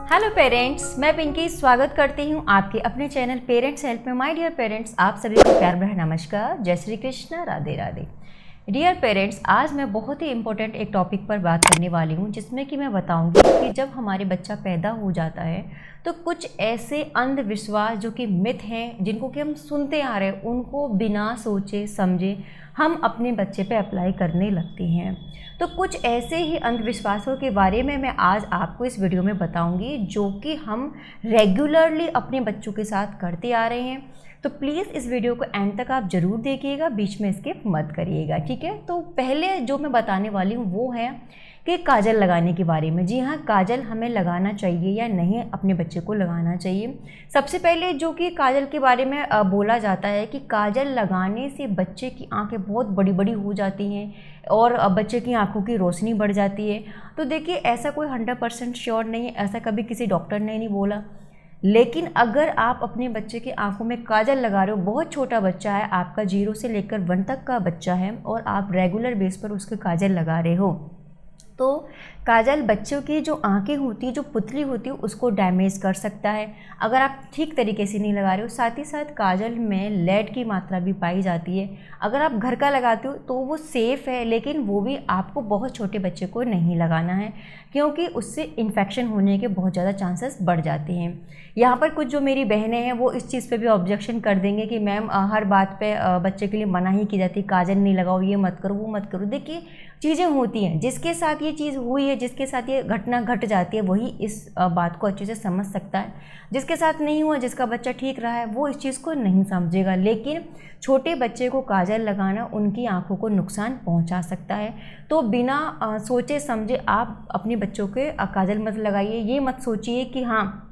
Hello parents, मैं पिंकी स्वागत करती हूँ आपके अपने चैनल पेरेंट्स हेल्प में। माय डियर पेरेंट्स, आप सभी को प्यार भरा नमस्कार, जय श्री कृष्ण, राधे राधे। डियर पेरेंट्स, आज मैं बहुत ही इंपॉर्टेंट एक टॉपिक पर बात करने वाली हूँ, जिसमें कि मैं बताऊँगी कि जब हमारे बच्चा पैदा हो जाता है तो कुछ ऐसे अंधविश्वास जो कि मिथ हैं, जिनको कि हम सुनते आ रहे हैं, उनको बिना सोचे समझे हम अपने बच्चे पे अप्लाई करने लगते हैं। तो कुछ ऐसे ही अंधविश्वासों के बारे में मैं आज आपको इस वीडियो में बताऊंगी, जो कि हम रेगुलरली अपने बच्चों के साथ करते आ रहे हैं। तो प्लीज़ इस वीडियो को एंड तक आप ज़रूर देखिएगा, बीच में स्किप मत करिएगा, ठीक है। तो पहले जो मैं बताने वाली हूँ वो है कि काजल लगाने के बारे में। जी हाँ, काजल हमें लगाना चाहिए या नहीं, अपने बच्चे को लगाना चाहिए। सबसे पहले जो कि काजल के बारे में बोला जाता है कि काजल लगाने से बच्चे की आंखें बहुत बड़ी बड़ी हो जाती हैं और बच्चे की आंखों की रोशनी बढ़ जाती है। तो देखिए, ऐसा कोई 100% श्योर नहीं है, ऐसा कभी किसी डॉक्टर ने नहीं बोला। लेकिन अगर आप अपने बच्चे की आंखों में काजल लगा रहे हो, बहुत छोटा बच्चा है, आपका 0 से लेकर 1 तक का बच्चा है, और आप रेगुलर बेस पर उसके काजल लगा रहे हो, तो काजल बच्चों की जो आंखें होती है, जो पुतली होती है, उसको डैमेज कर सकता है अगर आप ठीक तरीके से नहीं लगा रहे हो। साथ ही साथ काजल में लेड की मात्रा भी पाई जाती है। अगर आप घर का लगाते हो तो वो सेफ़ है, लेकिन वो भी आपको बहुत छोटे बच्चे को नहीं लगाना है, क्योंकि उससे इन्फेक्शन होने के बहुत ज़्यादा चांसेस बढ़ जाते हैं। यहाँ पर कुछ जो मेरी बहनें हैं वो इस चीज़ पे भी ऑब्जेक्शन कर देंगे कि मैम हर बात पे बच्चे के लिए मना ही की जाती है, काजल नहीं लगाओ, ये मत करो, वो मत करो। देखिए, चीज़ें होती हैं, जिसके साथ ये चीज़ हुई है, जिसके साथ ये घटना घट जाती है, वही इस बात को अच्छे से समझ सकता है। जिसके साथ नहीं हुआ, जिसका बच्चा ठीक रहा है, वो इस चीज़ को नहीं समझेगा। लेकिन छोटे बच्चे को काजल लगाना उनकी आंखों को नुकसान पहुंचा सकता है। तो बिना सोचे समझे आप अपने बच्चों के काजल मत लगाइए। ये मत सोचिए कि हाँ,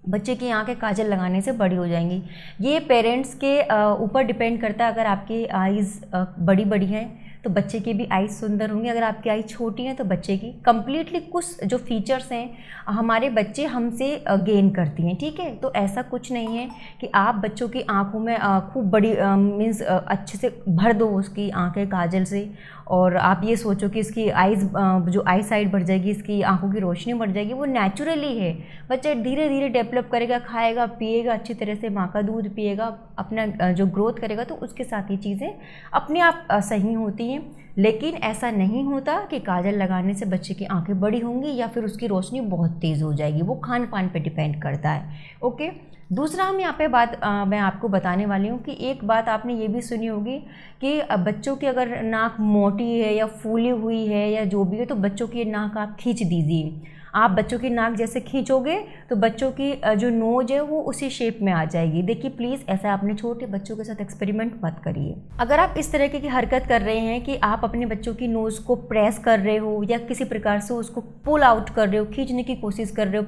बच्चे की आंखें काजल लगाने से बड़ी हो जाएंगी। ये पेरेंट्स के ऊपर डिपेंड करता है। अगर आपकी आईज़ बड़ी बड़ी हैं तो बच्चे की भी आईज़ सुंदर होंगी, अगर आपकी आईज़ छोटी हैं तो बच्चे की कंप्लीटली कुछ जो फीचर्स हैं हमारे बच्चे हमसे गेन करती हैं, ठीक है। तो ऐसा कुछ नहीं है कि आप बच्चों की आंखों में खूब बड़ी मीन्स अच्छे से भर दो उसकी आंखें काजल से, और आप ये सोचो कि इसकी आईज़ जो आई साइड बढ़ जाएगी, इसकी आंखों की रोशनी बढ़ जाएगी। वो नेचुरली है। बच्चा धीरे धीरे डेवलप करेगा, खाएगा पिएगा अच्छी तरह से, माँ का दूध पिएगा, अपना जो ग्रोथ करेगा, तो उसके साथ ये चीज़ें अपने आप सही होती हैं। लेकिन ऐसा नहीं होता कि काजल लगाने से बच्चे की आंखें बड़ी होंगी या फिर उसकी रोशनी बहुत तेज़ हो जाएगी। वो खान पान पे डिपेंड करता है, ओके। दूसरा हम यहाँ पे बात मैं आपको बताने वाली हूँ कि एक बात आपने ये भी सुनी होगी कि बच्चों की अगर नाक मोटी है या फूली हुई है या जो भी है, तो बच्चों की नाक आप खींच दीजिए। आप बच्चों की नाक जैसे खींचोगे तो बच्चों की जो नोज है वो उसी शेप में आ जाएगी। देखिए, प्लीज़ ऐसा अपने छोटे बच्चों के साथ एक्सपेरिमेंट मत करिए। अगर आप इस तरीके की हरकत कर रहे हैं कि आप अपने बच्चों की नोज़ को प्रेस कर रहे हो या किसी प्रकार से उसको पुल आउट कर रहे हो, खींचने की कोशिश कर रहे हो,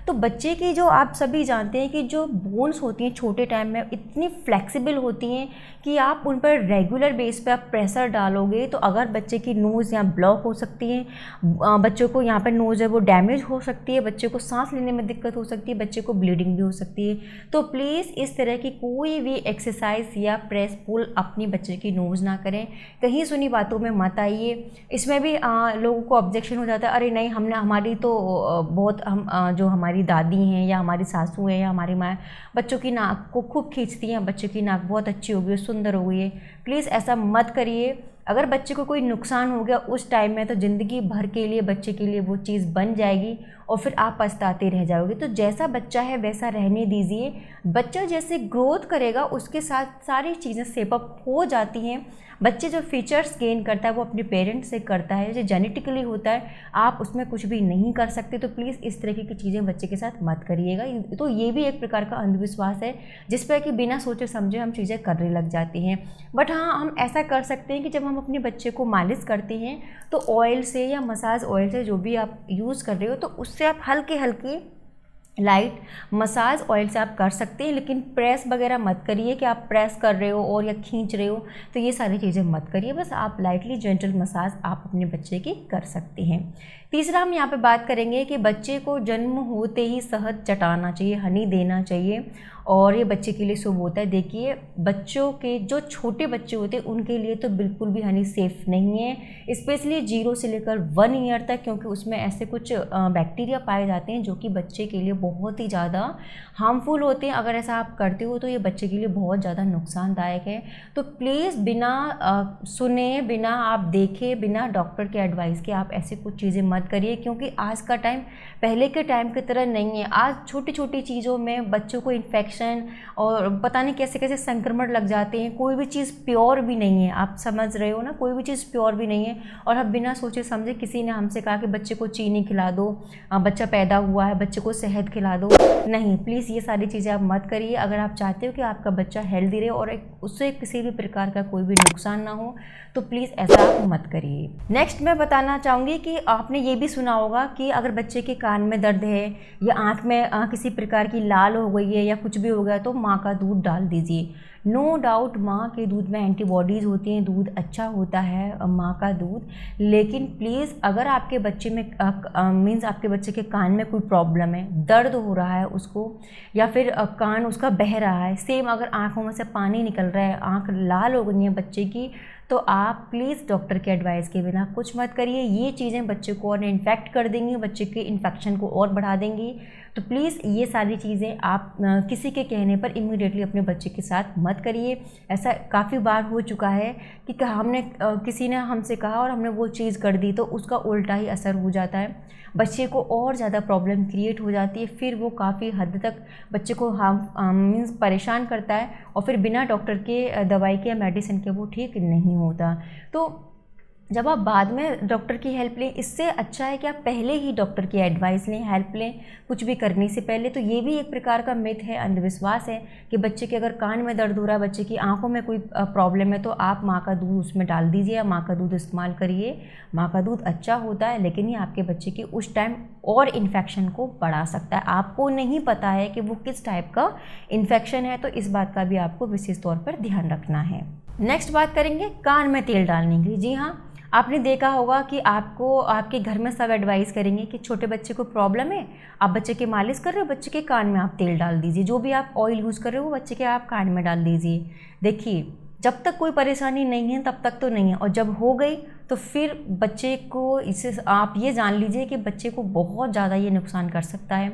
तो बच्चे की जो आप सभी जानते हैं कि जो बोन्स होती हैं छोटे टाइम में इतनी फ्लेक्सिबल होती हैं कि आप उन पर रेगुलर बेस पे आप प्रेशर डालोगे तो अगर बच्चे की नोज़ यहाँ ब्लॉक हो सकती है, बच्चों को यहाँ पर नोज़ है वो डैमेज हो सकती है, बच्चे को सांस लेने में दिक्कत हो सकती है, बच्चे को ब्लीडिंग भी हो सकती है। तो प्लीज़ इस तरह की कोई भी एक्सरसाइज या प्रेस पुल अपनी बच्चे की नोज़ ना करें। कहीं सुनी बातों में मत आइए। इसमें भी लोगों को ऑब्जेक्शन हो जाता है, अरे नहीं, हमने हमारी तो बहुत हम जो हमारी दादी हैं या हमारी सासू हैं या हमारी माँ बच्चों की नाक को खूब खींचती हैं, बच्चों की नाक बहुत अच्छी हो गई है, सुंदर हो गई है। प्लीज़ ऐसा मत करिए। अगर बच्चे को कोई नुकसान हो गया उस टाइम में, तो ज़िंदगी भर के लिए बच्चे के लिए वो चीज़ बन जाएगी और फिर आप पछताते रह जाओगे। तो जैसा बच्चा है वैसा रहने दीजिए। बच्चा जैसे ग्रोथ करेगा उसके साथ सारी चीज़ें सेप अप हो जाती हैं। बच्चे जो फीचर्स गेन करता है वो अपने पेरेंट्स से करता है, जो जेनेटिकली होता है, आप उसमें कुछ भी नहीं कर सकते। तो प्लीज़ इस तरीके की चीज़ें बच्चे के साथ मत करिएगा। तो ये भी एक प्रकार का अंधविश्वास है जिस पर कि बिना सोचे समझे हम चीज़ें करने लग जाती हैं। बट हाँ, हम ऐसा कर सकते हैं कि जब हम अपने बच्चे को मालिश करते हैं तो ऑयल से या मसाज ऑयल से, जो भी आप यूज़ कर रहे हो, तो उससे आप हल्के हल्के लाइट मसाज ऑयल से आप कर सकते हैं। लेकिन प्रेस वगैरह मत करिए कि आप प्रेस कर रहे हो और या खींच रहे हो, तो ये सारी चीज़ें मत करिए। बस आप लाइटली जेंटल मसाज आप अपने बच्चे की कर सकते हैं। तीसरा हम यहाँ पे बात करेंगे कि बच्चे को जन्म होते ही शहद चटाना चाहिए, हनी देना चाहिए और ये बच्चे के लिए शुभ होता है। देखिए बच्चों के जो छोटे बच्चे होते हैं उनके लिए तो बिल्कुल भी हनी सेफ़ नहीं है, स्पेशली 0 से लेकर 1 ईयर तक, क्योंकि उसमें ऐसे कुछ बैक्टीरिया पाए जाते हैं जो कि बच्चे के लिए बहुत ही ज़्यादा हार्मफुल होते हैं। अगर ऐसा आप करते हो तो ये बच्चे के लिए बहुत ज़्यादा नुकसानदायक है। तो प्लीज़ बिना सुने, बिना आप देखे, बिना डॉक्टर के एडवाइस के आप ऐसी कुछ चीज़ें मत करिए, क्योंकि आज का टाइम पहले के टाइम की तरह नहीं है। आज छोटी छोटी चीज़ों में बच्चों को इन्फेक्शन और पता नहीं कैसे कैसे संक्रमण लग जाते हैं। कोई भी चीज़ प्योर भी नहीं है, आप समझ रहे हो ना, कोई भी चीज़ प्योर भी नहीं है। और हम बिना सोचे समझे, किसी ने हमसे कहा कि बच्चे को चीनी खिला दो, बच्चा पैदा हुआ है बच्चे को शहद खिला दो, नहीं, प्लीज़ ये सारी चीज़ें आप मत करिए। अगर आप चाहते हो कि आपका बच्चा हेल्दी रहे और उससे किसी भी प्रकार का कोई भी नुकसान ना हो तो प्लीज़ ऐसा आप मत करिए। नेक्स्ट मैं बताना चाहूँगी कि आपने ये भी सुना होगा कि अगर बच्चे के कान में दर्द है या आँख में किसी प्रकार की लाल हो गई है या कुछ भी हो गया तो माँ का दूध डाल दीजिए। नो डाउट माँ के दूध में एंटीबॉडीज़ होती हैं, दूध अच्छा होता है माँ का दूध। लेकिन प्लीज़ अगर आपके बच्चे में मीन्स आपके बच्चे के कान में कोई प्रॉब्लम है, दर्द हो रहा है उसको, या फिर कान उसका बह रहा है, सेम अगर आँखों में से पानी निकल रहा है, आँख लाल हो गई है बच्चे की, तो आप प्लीज़ डॉक्टर के एडवाइस के बिना कुछ मत करिए। ये चीज़ें बच्चे को और इन्फेक्ट कर देंगी, बच्चे के इन्फेक्शन को और बढ़ा देंगी। तो प्लीज़ ये सारी चीज़ें आप किसी के कहने पर इमीडिएटली अपने बच्चे के साथ मत करिए। ऐसा काफ़ी बार हो चुका है कि हमने किसी ने हमसे कहा और हमने वो चीज़ कर दी तो उसका उल्टा ही असर हो जाता है, बच्चे को और ज़्यादा प्रॉब्लम क्रिएट हो जाती है। फिर वो काफ़ी हद तक बच्चे को मीन्स परेशान करता है और फिर बिना डॉक्टर के दवाई के या मेडिसिन के वो ठीक नहीं होता। तो जब आप बाद में डॉक्टर की हेल्प लें, इससे अच्छा है कि आप पहले ही डॉक्टर की एडवाइस लें, हेल्प लें कुछ भी करने से पहले। तो ये भी एक प्रकार का मिथ है, अंधविश्वास है कि बच्चे के अगर कान में दर्द हो रहा है, बच्चे की आंखों में कोई प्रॉब्लम है तो आप माँ का दूध उसमें डाल दीजिए या माँ का दूध इस्तेमाल करिए। माँ का दूध अच्छा होता है, लेकिन ये आपके बच्चे की उस टाइम और इन्फेक्शन को बढ़ा सकता है। आपको नहीं पता है कि वो किस टाइप का इन्फेक्शन है, तो इस बात का भी आपको विशेष तौर पर ध्यान रखना है। नेक्स्ट बात करेंगे कान में तेल डालने की। जी हाँ, आपने देखा होगा कि आपको आपके घर में सब एडवाइस करेंगे कि छोटे बच्चे को प्रॉब्लम है, आप बच्चे के मालिश कर रहे हो, बच्चे के कान में आप तेल डाल दीजिए, जो भी आप ऑयल यूज़ कर रहे हो वो बच्चे के आप कान में डाल दीजिए। देखिए जब तक कोई परेशानी नहीं है तब तक तो नहीं है, और जब हो गई तो फिर बच्चे को, इससे आप ये जान लीजिए कि बच्चे को बहुत ज़्यादा ये नुकसान कर सकता है।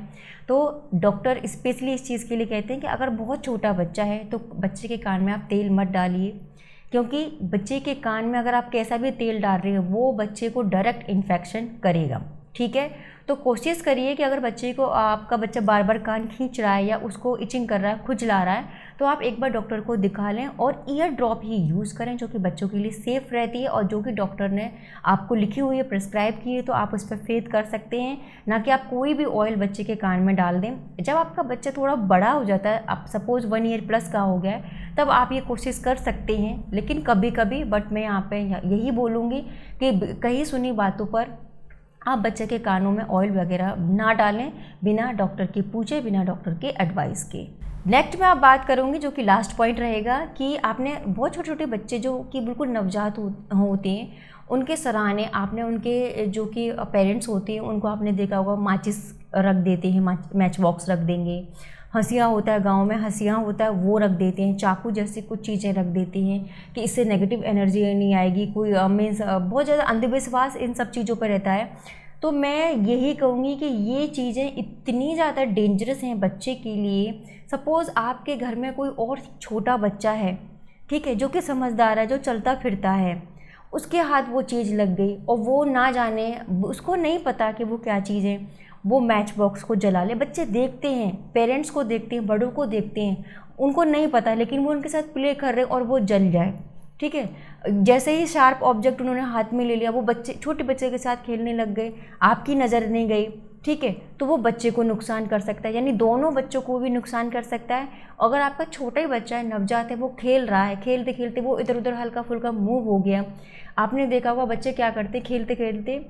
तो डॉक्टर स्पेशली इस चीज़ के लिए कहते हैं कि अगर बहुत छोटा बच्चा है तो बच्चे के कान में आप तेल मत डालिए, क्योंकि बच्चे के कान में अगर आप कैसा भी तेल डाल रहे हो वो बच्चे को डायरेक्ट इन्फेक्शन करेगा। ठीक है, तो कोशिश करिए कि अगर बच्चे को, आपका बच्चा बार बार कान खींच रहा है या उसको इचिंग कर रहा है, खुजला रहा है, तो आप एक बार डॉक्टर को दिखा लें और ईयर ड्रॉप ही यूज़ करें, जो कि बच्चों के लिए सेफ़ रहती है और जो कि डॉक्टर ने आपको लिखी हुई है, प्रिस्क्राइब की है, तो आप उस पर फेथ कर सकते हैं। ना कि आप कोई भी ऑयल बच्चे के कान में डाल दें। जब आपका बच्चा थोड़ा बड़ा हो जाता है, आप सपोज़ 1 ईयर प्लस का हो गया है, तब आप ये कोशिश कर सकते हैं, लेकिन कभी कभी, बट मैं यहाँ पे यही बोलूँगी कि कहीं सुनी बातों पर आप बच्चे के कानों में ऑयल वगैरह ना डालें बिना डॉक्टर के पूछे, बिना डॉक्टर के एडवाइस के। नेक्स्ट मैं आप बात करूँगी, जो कि लास्ट पॉइंट रहेगा, कि आपने बहुत छोटे छोटे बच्चे जो कि बिल्कुल नवजात होते हैं, उनके सराहने आपने, उनके जो कि पेरेंट्स होते हैं उनको आपने देखा होगा माचिस रख देते हैं, मैच बॉक्स रख देंगे, हंसिया होता है, गांव में हंसिया होता है वो रख देते हैं, चाकू जैसी कुछ चीज़ें रख देते हैं कि इससे नेगेटिव एनर्जी नहीं आएगी। कोई मीन्स बहुत ज़्यादा अंधविश्वास इन सब चीज़ों पर रहता है। तो मैं यही कहूँगी कि ये चीज़ें इतनी ज़्यादा डेंजरस हैं बच्चे के लिए। सपोज़ आपके घर में कोई और छोटा बच्चा है, ठीक है, जो कि समझदार है, जो चलता फिरता है, उसके हाथ वो चीज़ लग गई और वो ना जाने, उसको नहीं पता कि वो क्या चीज़ है, वो मैच बॉक्स को जला ले। बच्चे देखते हैं, पेरेंट्स को देखते हैं, बड़ों को देखते हैं, उनको नहीं पता, लेकिन वो उनके साथ प्ले कर रहे और वो जल जाए। ठीक है, जैसे ही शार्प ऑब्जेक्ट उन्होंने हाथ में ले लिया, वो बच्चे, छोटे बच्चे के साथ खेलने लग गए, आपकी नज़र नहीं गई, ठीक है, तो वो बच्चे को नुकसान कर सकता है, यानी दोनों बच्चों को भी नुकसान कर सकता है। अगर आपका छोटा ही बच्चा है, नवजात है, वो खेल रहा है, खेलते खेलते वो इधर उधर हल्का फुल्का मूव हो गया, आपने देखा होगा बच्चे क्या करते, खेलते खेलते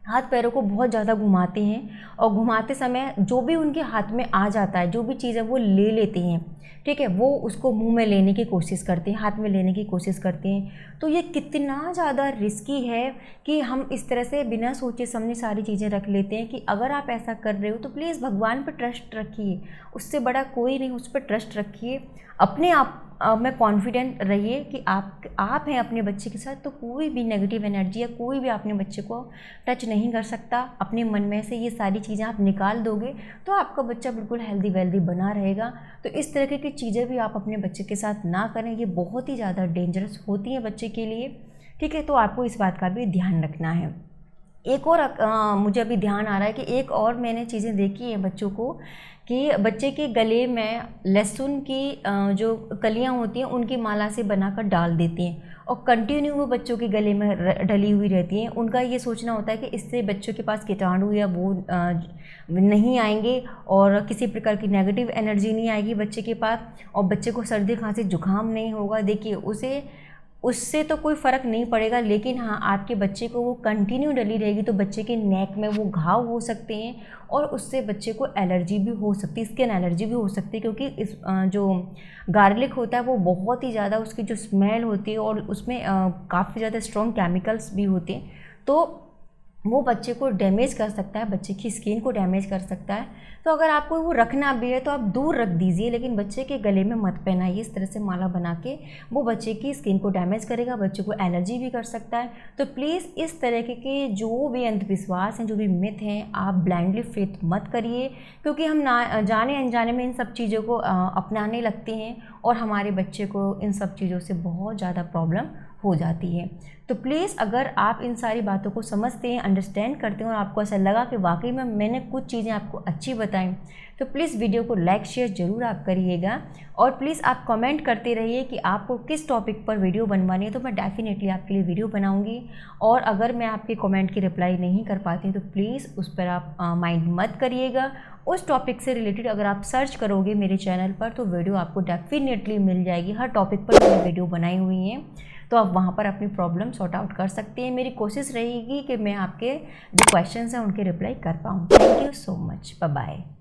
हाथ पैरों को बहुत ज़्यादा घुमाते हैं और घुमाते समय जो भी उनके हाथ में आ जाता है, जो भी चीज़ है वो ले लेते हैं, ठीक है, वो उसको मुंह में लेने की कोशिश करते हैं, हाथ में लेने की कोशिश करते हैं। तो ये कितना ज़्यादा रिस्की है कि हम इस तरह से बिना सोचे समझे सारी चीज़ें रख लेते हैं। कि अगर आप ऐसा कर रहे हो तो प्लीज़ भगवान पर ट्रस्ट रखिए, उससे बड़ा कोई नहीं, उस पर ट्रस्ट रखिए। अपने आप में कॉन्फिडेंट रहिए कि आप हैं अपने बच्चे के साथ, तो कोई भी नेगेटिव एनर्जी या कोई भी अपने बच्चे को टच नहीं कर सकता। अपने मन में से ये सारी चीज़ें आप निकाल दोगे तो आपका बच्चा बिल्कुल हेल्दी वेल्दी बना रहेगा। तो इस तरह की चीज़ें भी आप अपने बच्चे के साथ ना करें, ये बहुत ही ज़्यादा डेंजरस होती हैं बच्चे के लिए, ठीक है। तो आपको इस बात का भी ध्यान रखना है। एक और मुझे अभी ध्यान आ रहा है कि एक और मैंने चीज़ें देखी हैं बच्चों को, कि बच्चे के गले में लहसुन की जो कलियां होती हैं उनकी माला से बनाकर डाल देती हैं और कंटिन्यू वो बच्चों के गले में डली हुई रहती हैं। उनका ये सोचना होता है कि इससे बच्चों के पास कीटाणु या वो नहीं आएंगे और किसी प्रकार की नेगेटिव एनर्जी नहीं आएगी बच्चे के पास, और बच्चे को सर्दी खांसी जुकाम नहीं होगा। देखिए उससे तो कोई फ़र्क नहीं पड़ेगा, लेकिन हाँ, आपके बच्चे को वो कंटिन्यू डली रहेगी तो बच्चे के नेक में वो घाव हो सकते हैं और उससे बच्चे को एलर्जी भी हो सकती है, स्किन एलर्जी भी हो सकती है। क्योंकि इस जो गार्लिक होता है वो बहुत ही ज़्यादा, उसकी जो स्मेल होती है और उसमें काफ़ी ज़्यादा स्ट्रॉन्ग केमिकल्स भी होते हैं, तो वो बच्चे को डैमेज कर सकता है, बच्चे की स्किन को डैमेज कर सकता है। तो अगर आपको वो रखना भी है तो आप दूर रख दीजिए, लेकिन बच्चे के गले में मत पहनाइए इस तरह से माला बना के, वो बच्चे की स्किन को डैमेज करेगा, बच्चे को एलर्जी भी कर सकता है। तो प्लीज़ इस तरह के जो भी अंधविश्वास हैं, जो भी मिथ हैं, आप ब्लाइंडली फेथ मत करिए, क्योंकि हम ना जाने अनजाने में इन सब चीज़ों को अपनाने लगते हैं और हमारे बच्चे को इन सब चीज़ों से बहुत ज़्यादा प्रॉब्लम हो जाती है। तो प्लीज़ अगर आप इन सारी बातों को समझते हैं, अंडरस्टैंड करते हैं और आपको ऐसा लगा कि वाकई में मैंने कुछ चीज़ें आपको अच्छी बताई, तो प्लीज़ वीडियो को लाइक शेयर ज़रूर आप करिएगा और प्लीज़ आप कमेंट करते रहिए कि आपको किस टॉपिक पर वीडियो बनवानी है, तो मैं डेफिनेटली आपके लिए वीडियो बनाऊंगी। और अगर मैं आपके कमेंट की रिप्लाई नहीं कर पाती तो प्लीज़ उस पर आप माइंड मत करिएगा। उस टॉपिक से रिलेटेड अगर आप सर्च करोगे मेरे चैनल पर तो वीडियो आपको डेफिनेटली मिल जाएगी। हर टॉपिक पर मैंने वीडियो बनाई हुई हैं, तो आप वहाँ पर अपनी प्रॉब्लम सॉर्ट आउट कर सकते हैं। मेरी कोशिश रहेगी कि मैं आपके जो क्वेश्चंस हैं उनके रिप्लाई कर पाऊँ। Thank you so much, bye bye.